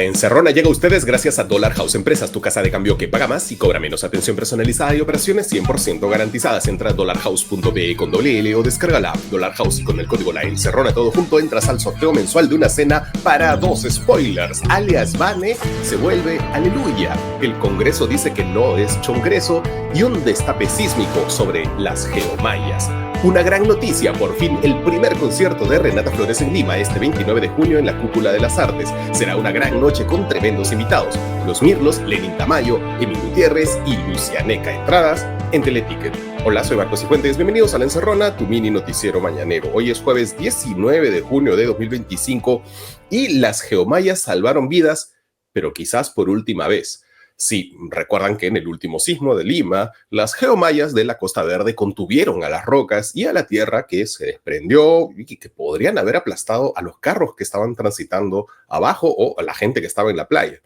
Encerrona llega a ustedes gracias a Dollar House Empresas, tu casa de cambio que paga más y cobra menos. Atención personalizada y operaciones 100% garantizadas. Entra a dollarhouse.be con doble L o descarga la app Dollar House y con el código La Encerrona todo junto entras al sorteo mensual de una cena para dos. Spoilers, alias Vane se vuelve aleluya. El Congreso dice que no es chongreso y un destape sísmico sobre las geomayas. Una gran noticia, por fin el primer concierto de Renata Flores en Lima este 29 de junio en la Cúpula de las Artes. Será una gran noche con tremendos invitados. Los Mirlos, Lenin Tamayo, Emil Gutiérrez y Lucianeca. Entradas en Teleticket. Hola, soy Marcos Cifuentes. Bienvenidos a La Encerrona, tu mini noticiero mañanero. Hoy es jueves 19 de junio de 2025 y las geomayas salvaron vidas, pero quizás por última vez. Sí, recuerdan que en el último sismo de Lima, las geomayas de la Costa Verde contuvieron a las rocas y a la tierra que se desprendió y que podrían haber aplastado a los carros que estaban transitando abajo o a la gente que estaba en la playa.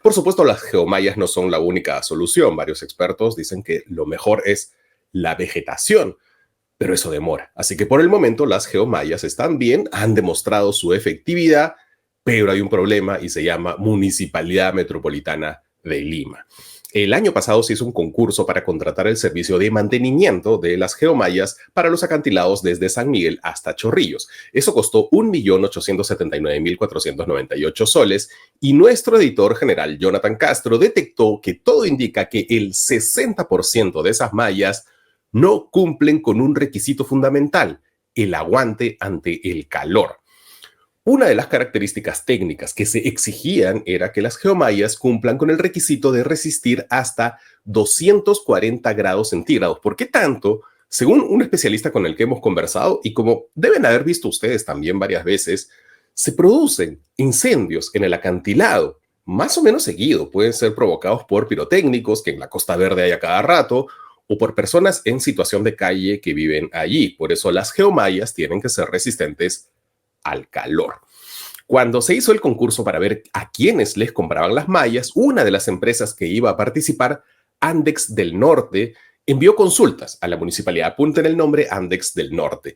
Por supuesto, las geomayas no son la única solución. Varios expertos dicen que lo mejor es la vegetación, pero eso demora. Así que por el momento las geomayas están bien, han demostrado su efectividad, pero hay un problema y se llama Municipalidad Metropolitana de Lima. El año pasado se hizo un concurso para contratar el servicio de mantenimiento de las geomayas para los acantilados desde San Miguel hasta Chorrillos. Eso costó 1.879.498 soles y nuestro editor general Jonathan Castro detectó que todo indica que el 60% de esas mallas no cumplen con un requisito fundamental, el aguante ante el calor. Una de las características técnicas que se exigían era que las geomayas cumplan con el requisito de resistir hasta 240 grados centígrados. ¿Por qué tanto? Según un especialista con el que hemos conversado, y como deben haber visto ustedes también varias veces, se producen incendios en el acantilado, más o menos seguido. Pueden ser provocados por pirotécnicos, que en la Costa Verde hay a cada rato, o por personas en situación de calle que viven allí. Por eso las geomayas tienen que ser resistentes al calor. Cuando se hizo el concurso para ver a quiénes les compraban las mallas, una de las empresas que iba a participar, Andex del Norte, envió consultas a la municipalidad. Apunten el nombre, Andex del Norte.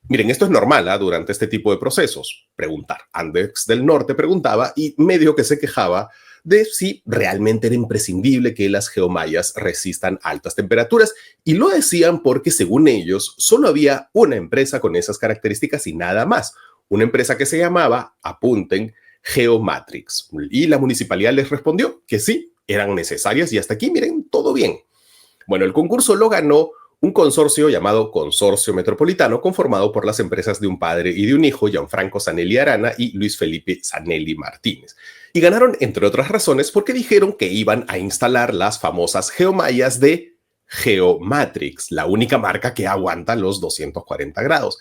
Miren, esto es normal durante este tipo de procesos, preguntar. Andex del Norte preguntaba y medio que se quejaba de si realmente era imprescindible que las geomayas resistan altas temperaturas, y lo decían porque, según ellos, solo había una empresa con esas características y nada más. Una empresa que se llamaba, apunten, Geomatrix. Y la municipalidad les respondió que sí, eran necesarias y hasta aquí, miren, todo bien. Bueno, el concurso lo ganó un consorcio llamado Consorcio Metropolitano, conformado por las empresas de un padre y de un hijo, Gianfranco Zanelli Arana y Luis Felipe Zanelli Martínez. Y ganaron, entre otras razones, porque dijeron que iban a instalar las famosas geomayas de Geomatrix, la única marca que aguanta los 240 grados.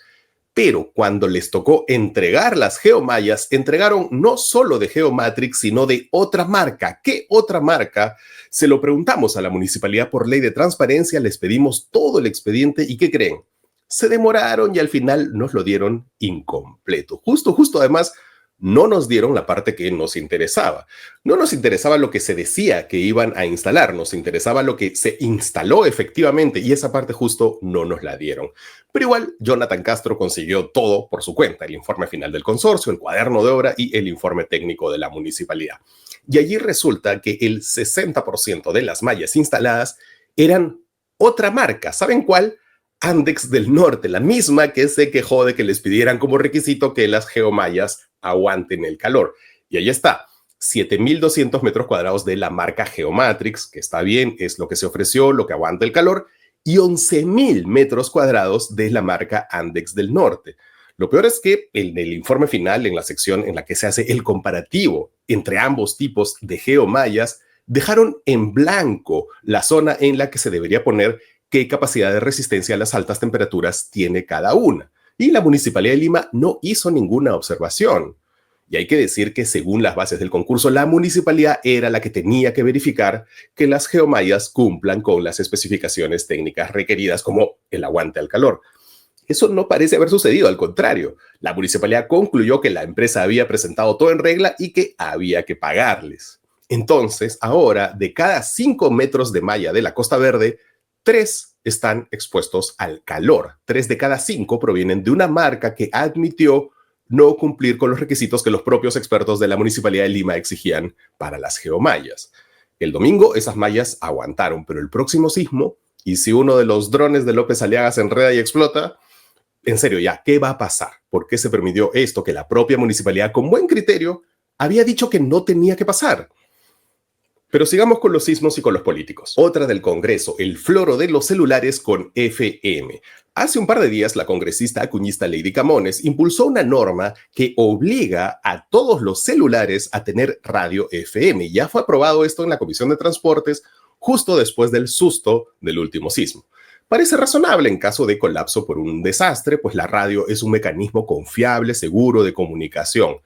Pero cuando les tocó entregar las geomayas, entregaron no solo de Geomatrix, sino de otra marca. ¿Qué otra marca? Se lo preguntamos a la municipalidad por ley de transparencia, les pedimos todo el expediente y ¿qué creen? Se demoraron y al final nos lo dieron incompleto. Justo además, no nos dieron la parte que nos interesaba. No nos interesaba lo que se decía que iban a instalar, nos interesaba lo que se instaló efectivamente y esa parte justo no nos la dieron. Pero igual, Jonathan Castro consiguió todo por su cuenta, el informe final del consorcio, el cuaderno de obra y el informe técnico de la municipalidad. Y allí resulta que el 60% de las mallas instaladas eran otra marca. ¿Saben cuál? Andex del Norte, la misma que se quejó de que les pidieran como requisito que las geomayas aguanten el calor. Y ahí está, 7.200 metros cuadrados de la marca Geomatrix, que está bien, es lo que se ofreció, lo que aguanta el calor, y 11.000 metros cuadrados de la marca Andex del Norte. Lo peor es que en el informe final, en la sección en la que se hace el comparativo entre ambos tipos de geomayas, dejaron en blanco la zona en la que se debería poner qué capacidad de resistencia a las altas temperaturas tiene cada una. Y la Municipalidad de Lima no hizo ninguna observación. Y hay que decir que según las bases del concurso, la municipalidad era la que tenía que verificar que las geomayas cumplan con las especificaciones técnicas requeridas como el aguante al calor. Eso no parece haber sucedido, al contrario. La municipalidad concluyó que la empresa había presentado todo en regla y que había que pagarles. Entonces, ahora, de cada 5 metros de malla de la Costa Verde, 3 están expuestos al calor. 3 de cada 5 provienen de una marca que admitió no cumplir con los requisitos que los propios expertos de la Municipalidad de Lima exigían para las geomallas. El domingo esas mallas aguantaron, pero el próximo sismo, y si uno de los drones de López Aliaga se enreda y explota, en serio ya, ¿qué va a pasar? ¿Por qué se permitió esto que la propia municipalidad, con buen criterio, había dicho que no tenía que pasar? Pero sigamos con los sismos y con los políticos. Otra del Congreso, el floro de los celulares con FM. Hace un par de días, la congresista acuñista Lady Camones impulsó una norma que obliga a todos los celulares a tener radio FM. Ya fue aprobado esto en la Comisión de Transportes justo después del susto del último sismo. Parece razonable en caso de colapso por un desastre, pues la radio es un mecanismo confiable, seguro de comunicación.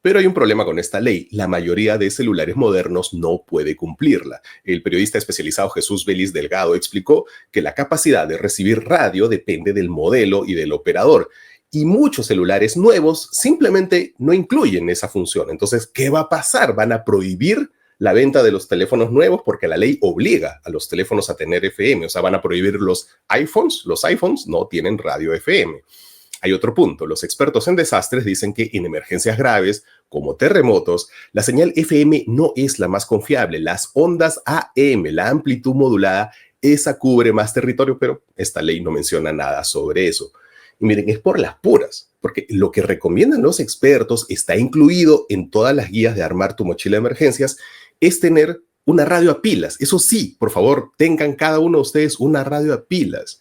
Pero hay un problema con esta ley. La mayoría de celulares modernos no puede cumplirla. El periodista especializado Jesús Vélez Delgado explicó que la capacidad de recibir radio depende del modelo y del operador. Y muchos celulares nuevos simplemente no incluyen esa función. Entonces, ¿qué va a pasar? ¿Van a prohibir la venta de los teléfonos nuevos? Porque la ley obliga a los teléfonos a tener FM. O sea, van a prohibir los iPhones. Los iPhones no tienen radio FM. Hay otro punto. Los expertos en desastres dicen que en emergencias graves, como terremotos, la señal FM no es la más confiable. Las ondas AM, la amplitud modulada, esa cubre más territorio, pero esta ley no menciona nada sobre eso. Y miren, es por las puras, porque lo que recomiendan los expertos está incluido en todas las guías de armar tu mochila de emergencias, es tener una radio a pilas. Eso sí, por favor, tengan cada uno de ustedes una radio a pilas.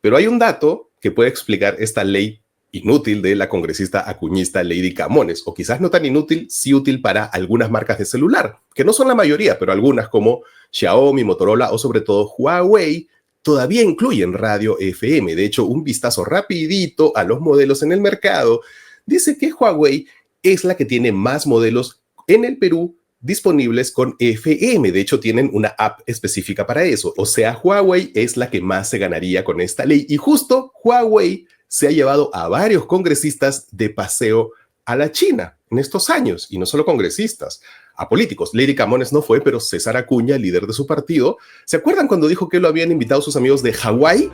Pero hay un dato que puede explicar esta ley inútil de la congresista acuñista Lady Camones, o quizás no tan inútil, sí útil para algunas marcas de celular, que no son la mayoría, pero algunas como Xiaomi, Motorola o sobre todo Huawei, todavía incluyen radio FM. De hecho, un vistazo rapidito a los modelos en el mercado dice que Huawei es la que tiene más modelos en el Perú disponibles con FM. De hecho, tienen una app específica para eso. O sea, Huawei es la que más se ganaría con esta ley. Y justo Huawei se ha llevado a varios congresistas de paseo a la China en estos años. Y no solo congresistas, a políticos. Lady Camones no fue, pero César Acuña, líder de su partido, ¿se acuerdan cuando dijo que lo habían invitado sus amigos de Hawái?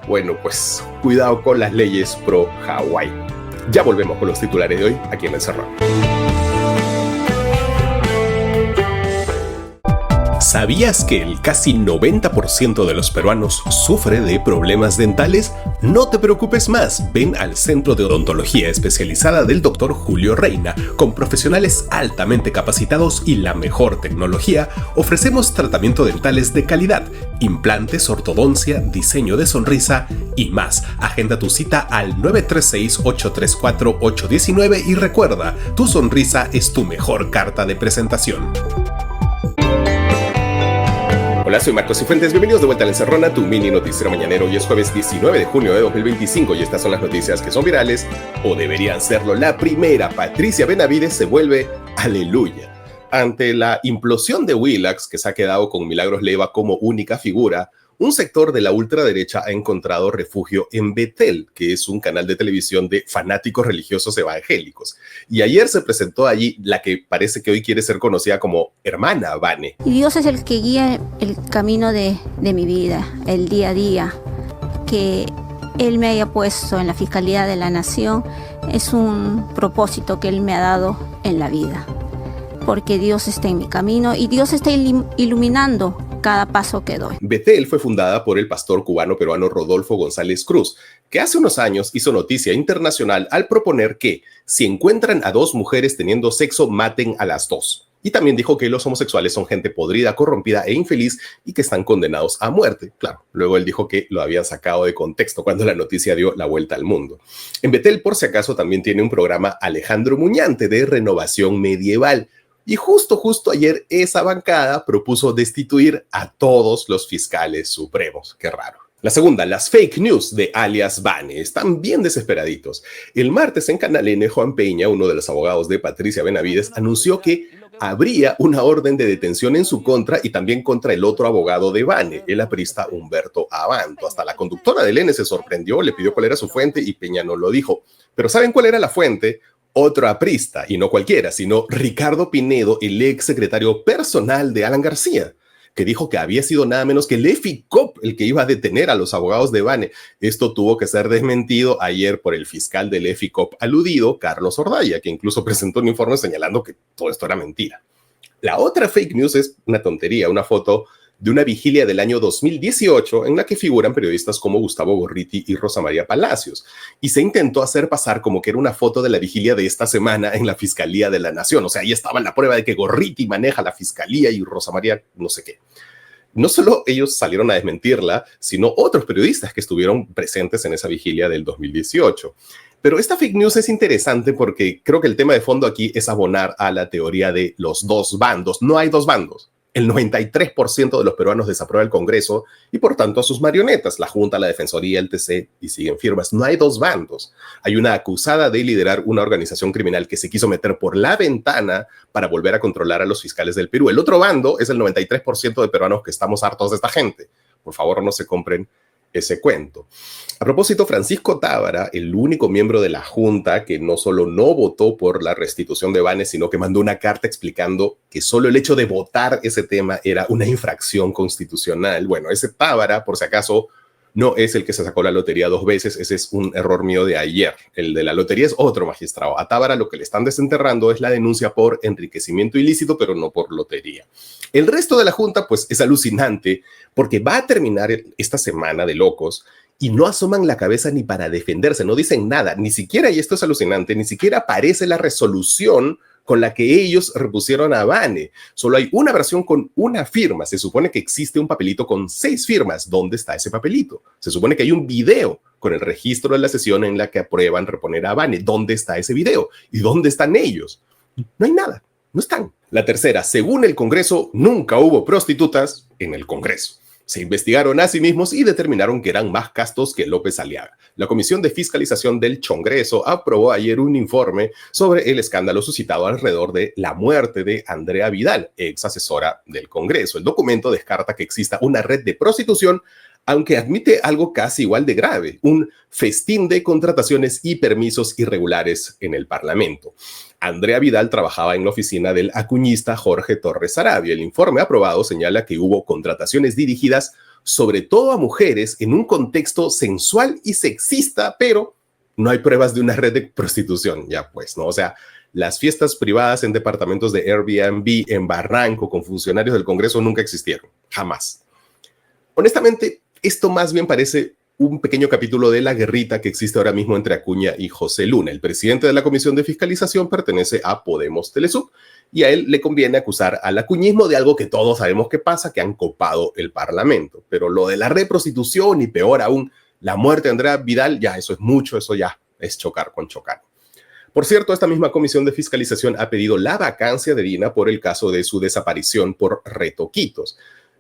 Bueno, pues cuidado con las leyes pro Hawái. Ya volvemos con los titulares de hoy aquí en El Cerrón. ¿Sabías que el casi 90% de los peruanos sufre de problemas dentales? No te preocupes más, ven al Centro de Odontología Especializada del Dr. Julio Reina. Con profesionales altamente capacitados y la mejor tecnología, ofrecemos tratamientos dentales de calidad, implantes, ortodoncia, diseño de sonrisa y más. Agenda tu cita al 936-834-819 y recuerda, tu sonrisa es tu mejor carta de presentación. Hola, soy Marcos Cifuentes, bienvenidos de vuelta a La Encerrona, tu mini noticiero mañanero. Hoy es jueves 19 de junio de 2025 y estas son las noticias que son virales o deberían serlo. La primera, Patricia Benavides se vuelve aleluya. Ante la implosión de Willax, que se ha quedado con Milagros Leiva como única figura, un sector de la ultraderecha ha encontrado refugio en Betel, que es un canal de televisión de fanáticos religiosos evangélicos. Y ayer se presentó allí la que parece que hoy quiere ser conocida como Hermana Vane. Y Dios es el que guía el camino de mi vida, el día a día. Que Él me haya puesto en la Fiscalía de la Nación es un propósito que Él me ha dado en la vida. Porque Dios está en mi camino y Dios está iluminando cada paso que doy. Betel fue fundada por el pastor cubano-peruano Rodolfo González Cruz, que hace unos años hizo noticia internacional al proponer que si encuentran a dos mujeres teniendo sexo, maten a las dos. Y también dijo que los homosexuales son gente podrida, corrompida e infeliz y que están condenados a muerte. Claro, luego él dijo que lo habían sacado de contexto cuando la noticia dio la vuelta al mundo. En Betel, por si acaso, también tiene un programa Alejandro Muñante de renovación medieval. Y justo ayer esa bancada propuso destituir a todos los fiscales supremos. Qué raro. La segunda, las fake news de alias Vane. Están bien desesperaditos. El martes en Canal N, Juan Peña, uno de los abogados de Patricia Benavides, anunció que habría una orden de detención en su contra y también contra el otro abogado de Vane, el aprista Humberto Abanto. Hasta la conductora del N se sorprendió, le pidió cuál era su fuente y Peña no lo dijo. Pero ¿saben cuál era la fuente? Otro aprista, y no cualquiera, sino Ricardo Pinedo, el ex secretario personal de Alan García, que dijo que había sido nada menos que el EFICOP el que iba a detener a los abogados de Bane. Esto tuvo que ser desmentido ayer por el fiscal del EFICOP aludido, Carlos Ordaya, que incluso presentó un informe señalando que todo esto era mentira. La otra fake news es una tontería, una foto de una vigilia del año 2018 en la que figuran periodistas como Gustavo Gorriti y Rosa María Palacios. Y se intentó hacer pasar como que era una foto de la vigilia de esta semana en la Fiscalía de la Nación. O sea, ahí estaba la prueba de que Gorriti maneja la Fiscalía y Rosa María no sé qué. No solo ellos salieron a desmentirla, sino otros periodistas que estuvieron presentes en esa vigilia del 2018. Pero esta fake news es interesante porque creo que el tema de fondo aquí es abonar a la teoría de los dos bandos. No hay dos bandos. El 93% de los peruanos desaprueba el Congreso y por tanto a sus marionetas, la Junta, la Defensoría, el TC, y siguen firmas. No hay dos bandos. Hay una acusada de liderar una organización criminal que se quiso meter por la ventana para volver a controlar a los fiscales del Perú. El otro bando es el 93% de peruanos que estamos hartos de esta gente. Por favor, no se compren ese cuento. A propósito, Francisco Tábara, el único miembro de la Junta que no solo no votó por la restitución de Bane, sino que mandó una carta explicando que solo el hecho de votar ese tema era una infracción constitucional. Bueno, ese Tábara, por si acaso, no es el que se sacó la lotería 2 veces, ese es un error mío de ayer. El de la lotería es otro magistrado. A Tábara lo que le están desenterrando es la denuncia por enriquecimiento ilícito, pero no por lotería. El resto de la Junta, pues, es alucinante porque va a terminar esta semana de locos y no asoman la cabeza ni para defenderse, no dicen nada, ni siquiera, y esto es alucinante, ni siquiera aparece la resolución con la que ellos repusieron a Bane. Solo hay una versión con una firma. Se supone que existe un papelito con 6 firmas. ¿Dónde está ese papelito? Se supone que hay un video con el registro de la sesión en la que aprueban reponer a Bane. ¿Dónde está ese video? ¿Y dónde están ellos? No hay nada. No están. La tercera, según el Congreso, nunca hubo prostitutas en el Congreso. Se investigaron a sí mismos y determinaron que eran más castos que López Aliaga. La Comisión de Fiscalización del Chongreso aprobó ayer un informe sobre el escándalo suscitado alrededor de la muerte de Andrea Vidal, ex asesora del Congreso. El documento descarta que exista una red de prostitución, aunque admite algo casi igual de grave, un festín de contrataciones y permisos irregulares en el Parlamento. Andrea Vidal trabajaba en la oficina del acuñista Jorge Torres Sarabia. El informe aprobado señala que hubo contrataciones dirigidas sobre todo a mujeres en un contexto sensual y sexista, pero no hay pruebas de una red de prostitución, ya pues, ¿no? O sea, las fiestas privadas en departamentos de Airbnb en Barranco con funcionarios del Congreso nunca existieron, jamás. Honestamente, esto más bien parece un pequeño capítulo de la guerrita que existe ahora mismo entre Acuña y José Luna. El presidente de la Comisión de Fiscalización pertenece a Podemos Telesub y a él le conviene acusar al acuñismo de algo que todos sabemos que pasa, que han copado el Parlamento. Pero lo de la reprostitución y peor aún, la muerte de Andrea Vidal, ya eso es mucho, eso ya es chocar con chocar. Por cierto, esta misma Comisión de Fiscalización ha pedido la vacancia de Dina por el caso de su desaparición por retoquitos,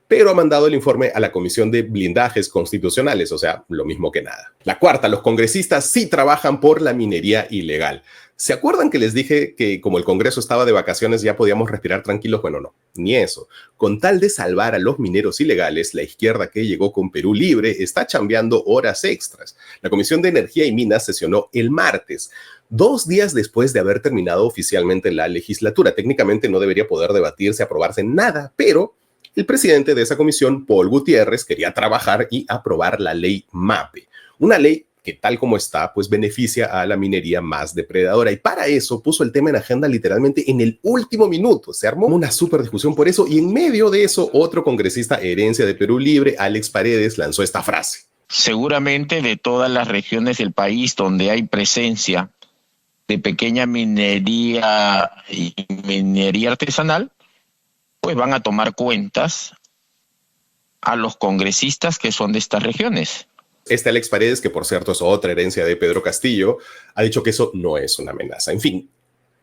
pero ha mandado el informe a la Comisión de Blindajes Constitucionales, o sea, lo mismo que nada. La cuarta, los congresistas sí trabajan por la minería ilegal. ¿Se acuerdan que les dije que como el Congreso estaba de vacaciones ya podíamos respirar tranquilos? Bueno, no, ni eso. Con tal de salvar a los mineros ilegales, la izquierda que llegó con Perú Libre está chambeando horas extras. La Comisión de Energía y Minas sesionó el martes, 2 días después de haber terminado oficialmente la legislatura. Técnicamente no debería poder debatirse, aprobarse nada, pero el presidente de esa comisión, Paul Gutiérrez, quería trabajar y aprobar la ley MAPE, una ley que tal como está, pues beneficia a la minería más depredadora. Y para eso puso el tema en agenda literalmente en el último minuto. Se armó una súper discusión por eso y en medio de eso, otro congresista herencia de Perú Libre, Alex Paredes, lanzó esta frase. Seguramente de todas las regiones del país donde hay presencia de pequeña minería y minería artesanal, pues van a tomar cuentas a los congresistas que son de estas regiones. Este Alex Paredes, que por cierto es otra herencia de Pedro Castillo, ha dicho que eso no es una amenaza. En fin,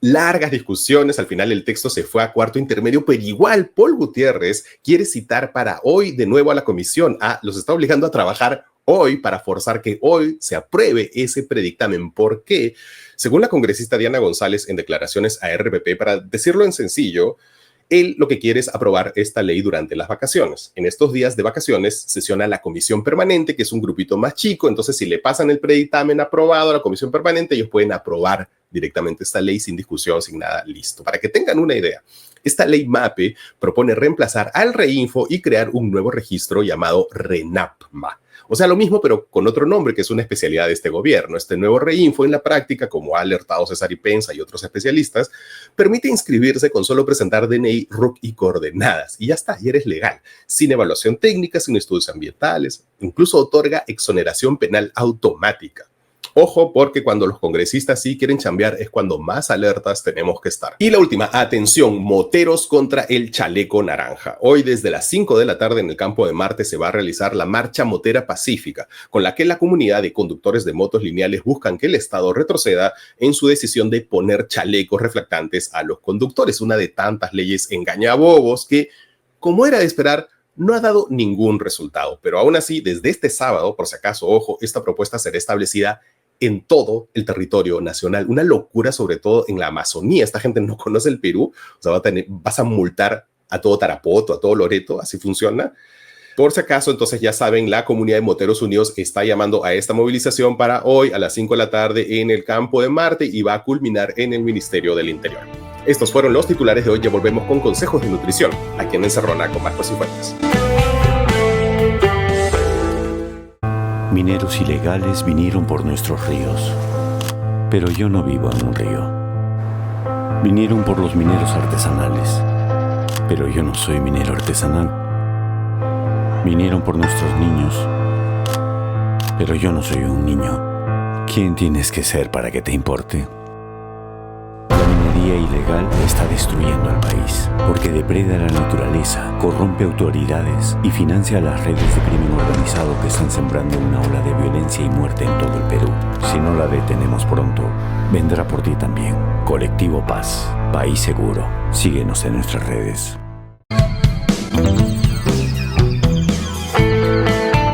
largas discusiones, al final el texto se fue a cuarto intermedio, pero igual Paul Gutiérrez quiere citar para hoy de nuevo a la comisión. Los está obligando a trabajar hoy para forzar que hoy se apruebe ese predictamen. ¿Por qué? Según la congresista Diana González en declaraciones a RPP, para decirlo en sencillo, él lo que quiere es aprobar esta ley durante las vacaciones. En estos días de vacaciones sesiona la comisión permanente, que es un grupito más chico. Entonces, si le pasan el predictamen aprobado a la comisión permanente, ellos pueden aprobar directamente esta ley sin discusión, sin nada, listo. Para que tengan una idea, esta ley MAPE propone reemplazar al REINFO y crear un nuevo registro llamado RENAPMA. O sea, lo mismo, pero con otro nombre, que es una especialidad de este gobierno. Este nuevo REINFO, en la práctica, como ha alertado César Ipenza y otros especialistas, permite inscribirse con solo presentar DNI, RUC y coordenadas. Y ya está, y eres legal. Sin evaluación técnica, sin estudios ambientales. Incluso otorga exoneración penal automática. Ojo, porque cuando los congresistas sí quieren chambear es cuando más alertas tenemos que estar. Y la última, atención, moteros contra el chaleco naranja. Hoy desde las 5 de la tarde en el Campo de Marte se va a realizar la Marcha Motera Pacífica, con la que la comunidad de conductores de motos lineales buscan que el Estado retroceda en su decisión de poner chalecos reflectantes a los conductores. Una de tantas leyes engañabobos que, como era de esperar, no ha dado ningún resultado. Pero aún así, desde este sábado, por si acaso, ojo, esta propuesta será establecida en todo el territorio nacional. Una locura, sobre todo en la Amazonía. Esta gente no conoce el Perú. O sea, vas a multar a todo Tarapoto, a todo Loreto. Así funciona. Por si acaso, entonces ya saben, la comunidad de Moteros Unidos está llamando a esta movilización para hoy a las 5 de la tarde en el Campo de Marte y va a culminar en el Ministerio del Interior. Estos fueron los titulares de hoy. Ya volvemos con consejos de nutrición aquí en Encerrona con Marcos Cifuentes. Mineros ilegales vinieron por nuestros ríos, pero yo no vivo en un río. Vinieron por los mineros artesanales, pero yo no soy minero artesanal. Vinieron por nuestros niños, pero yo no soy un niño. ¿Quién tienes que ser para que te importe? La minería ilegal está destruyendo al país, porque depreda la naturaleza, corrompe autoridades y financia las redes de crimen organizado que están sembrando una ola de violencia y muerte en todo el Perú. Si no la detenemos pronto, vendrá por ti también. Colectivo Paz, País Seguro. Síguenos en nuestras redes.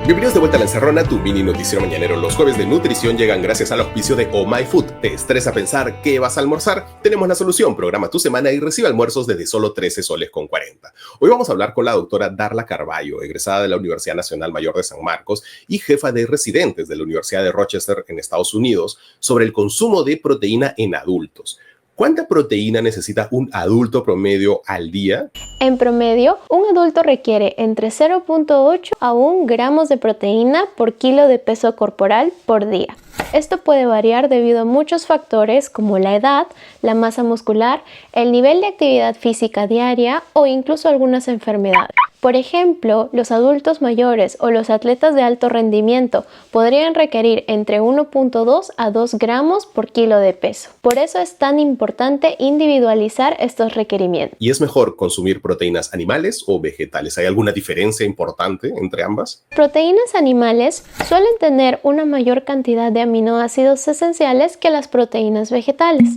Bienvenidos de vuelta a La Encerrona, tu mini noticiero mañanero. Los jueves de nutrición llegan gracias al auspicio de Oh My Food. ¿Te estresa pensar qué vas a almorzar? Tenemos la solución. Programa tu semana y recibe almuerzos desde solo 13 soles con 40. Hoy vamos a hablar con la doctora Darla Carballo, egresada de la Universidad Nacional Mayor de San Marcos y jefa de residentes de la Universidad de Rochester en Estados Unidos, sobre el consumo de proteína en adultos. ¿Cuánta proteína necesita un adulto promedio al día? En promedio, un adulto requiere entre 0.8 a 1 gramos de proteína por kilo de peso corporal por día. Esto puede variar debido a muchos factores como la edad, la masa muscular, el nivel de actividad física diaria o incluso algunas enfermedades. Por ejemplo, los adultos mayores o los atletas de alto rendimiento podrían requerir entre 1.2 a 2 gramos por kilo de peso. Por eso es tan importante individualizar estos requerimientos. ¿Y es mejor consumir proteínas animales o vegetales? ¿Hay alguna diferencia importante entre ambas? Proteínas animales suelen tener una mayor cantidad de aminoácidos esenciales que las proteínas vegetales.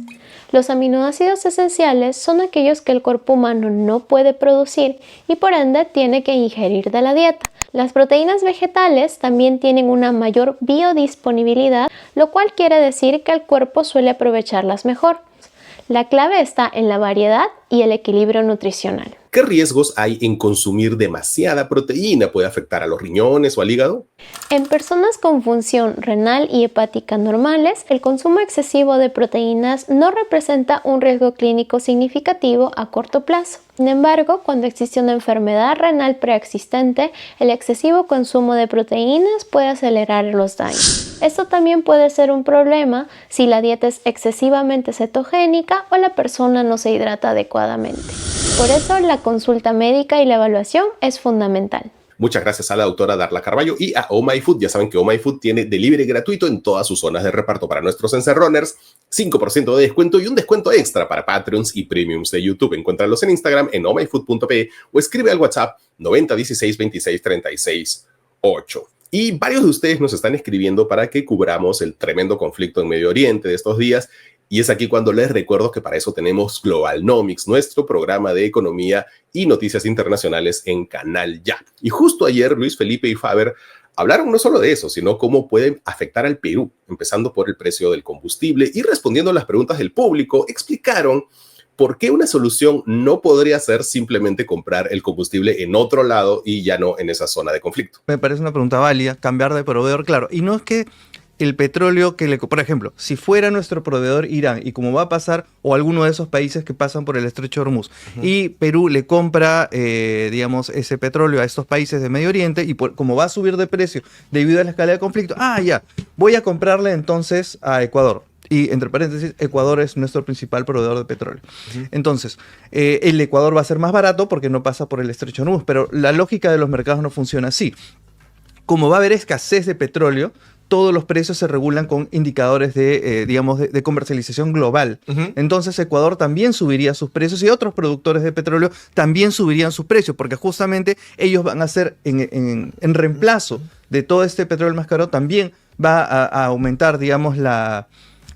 Los aminoácidos esenciales son aquellos que el cuerpo humano no puede producir y por ende tiene que ingerir de la dieta. Las proteínas vegetales también tienen una mayor biodisponibilidad, lo cual quiere decir que el cuerpo suele aprovecharlas mejor. La clave está en la variedad y el equilibrio nutricional. ¿Qué riesgos hay en consumir demasiada proteína? ¿Puede afectar a los riñones o al hígado? En personas con función renal y hepática normales, el consumo excesivo de proteínas no representa un riesgo clínico significativo a corto plazo. Sin embargo, cuando existe una enfermedad renal preexistente, el excesivo consumo de proteínas puede acelerar los daños. Esto también puede ser un problema si la dieta es excesivamente cetogénica o la persona no se hidrata adecuadamente. Por eso, la consulta médica y la evaluación es fundamental. Muchas gracias a la doctora Darla Carballo y a Oh My Food. Ya saben que Oh My Food tiene delivery gratuito en todas sus zonas de reparto para nuestros encerroners, 5% de descuento y un descuento extra para Patreons y Premiums de YouTube. Encuéntralos en Instagram en ohmyfood.pe o escribe al WhatsApp 90 16 26 36 8. Y varios de ustedes nos están escribiendo para que cubramos el tremendo conflicto en Medio Oriente de estos días. Y es aquí cuando les recuerdo que para eso tenemos Globalnomics, nuestro programa de economía y noticias internacionales en Canal Ya. Y justo ayer Luis Felipe y Faber hablaron no solo de eso, sino cómo pueden afectar al Perú, empezando por el precio del combustible y respondiendo a las preguntas del público, explicaron por qué una solución no podría ser simplemente comprar el combustible en otro lado y ya no en esa zona de conflicto. Me parece una pregunta válida, cambiar de proveedor, claro. Y no es que el petróleo que por ejemplo, si fuera nuestro proveedor Irán, y como va a pasar, o alguno de esos países que pasan por el estrecho de Hormuz, y Perú le compra, digamos, ese petróleo a estos países de Medio Oriente, y como va a subir de precio debido a la escalada de conflicto, voy a comprarle entonces a Ecuador. Y entre paréntesis, Ecuador es nuestro principal proveedor de petróleo. Entonces, el Ecuador va a ser más barato porque no pasa por el estrecho de Hormuz, pero la lógica de los mercados no funciona así. Como va a haber escasez de petróleo, todos los precios se regulan con indicadores de comercialización global. Entonces Ecuador también subiría sus precios y otros productores de petróleo también subirían sus precios, porque justamente ellos van a ser en reemplazo de todo este petróleo más caro, también va a aumentar, digamos, la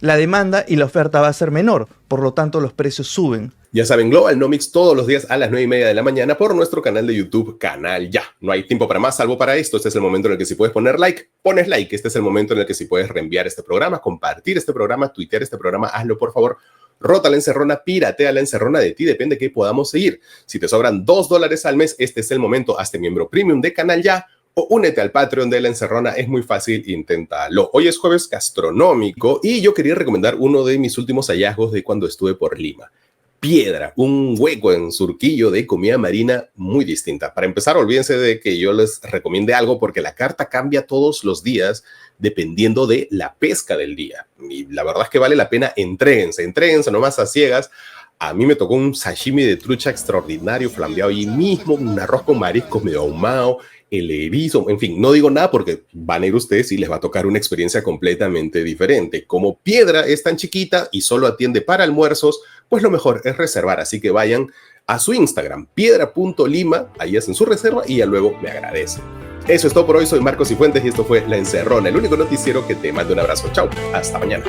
demanda y la oferta va a ser menor. Por lo tanto, los precios suben. Ya saben, Globalnomics todos los días a las 9:30 de la mañana por nuestro canal de YouTube, Canal Ya. No hay tiempo para más, salvo para esto. Este es el momento en el que si puedes poner like, pones like. Este es el momento en el que si puedes reenviar este programa, compartir este programa, tuitear este programa, hazlo por favor. Rota la encerrona, piratea la encerrona, de ti depende que podamos seguir. Si te sobran $2 al mes, este es el momento. Hazte miembro premium de Canal Ya o únete al Patreon de La Encerrona. Es muy fácil, inténtalo. Hoy es jueves gastronómico y yo quería recomendar uno de mis últimos hallazgos de cuando estuve por Lima. Piedra, un hueco en Surquillo de comida marina muy distinta. Para empezar, olvídense de que yo les recomiende algo porque la carta cambia todos los días dependiendo de la pesca del día. Y la verdad es que vale la pena, entréguense nomás a ciegas. A mí me tocó un sashimi de trucha extraordinario, flambeado allí mismo, un arroz con mariscos medio ahumado, el erizo, en fin, no digo nada porque van a ir ustedes y les va a tocar una experiencia completamente diferente. Como Piedra es tan chiquita y solo atiende para almuerzos, pues lo mejor es reservar, así que vayan a su Instagram, piedra.lima, ahí hacen su reserva y ya luego me agradecen. Eso es todo por hoy, soy Marcos Cifuentes y esto fue La Encerrona, el único noticiero que te manda un abrazo. Chao, hasta mañana.